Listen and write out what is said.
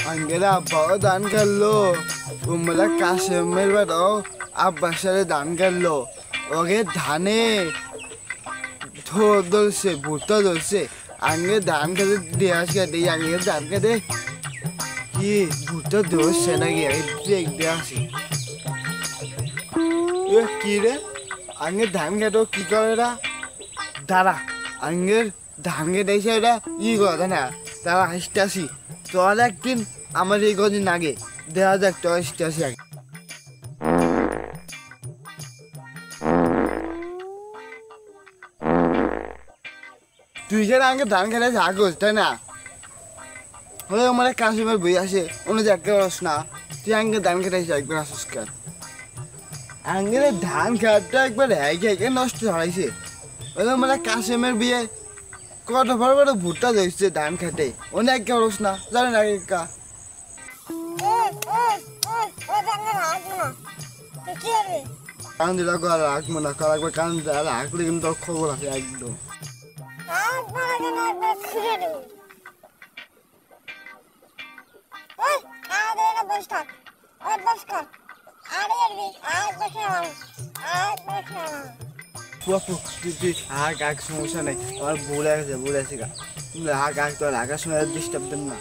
আঙ্গেরা আব্বাও ধান কাটলো তোমরা কাশেমের বেটাও আব্বার সাথে ধান কাটলো ওকে ধানে ধরছে ভুট্টা ধরছে আঙ্গে ধান খেতে দিয়ে আসে আঙ্গে ধান খেতে কি ভুট্টা ধরছে নাকি দেখতে আসি কি রে আঙ্গে ধান খেতেও কি করে এরা দাঁড়া আঙ্গের ধান খেতে এসে এরা ই করে না তারা হাসতে আসি তোর একদিন আমার এই কদিন আগে দেখা যাক তোর হাসতে আসি আগে তুই যেন আগে ধান খেতে থাকোস তাই না হলে আমার কাশিমের বই আসে অন্য দেখতে পারস না তুই আগে ধান খেতে আসি একবার আসিস কেন আঙ্গের ধান খেতে একবার হ্যাঁ নষ্ট হয়েছে ওই আমার কাশিমের বিয়ে কত বড় বড় ভুট্টা ধরছে ধান খেতে অনেক কেউস না জানেন আগে কা কান দিলা করা রাখবো না করা কান রাখলে কিন্তু তোর খবর আছে একদম সমস্যা নেই আমার ভুলে গেছে গা তোর আকাশ সময় ডিস্টার্ব দেন না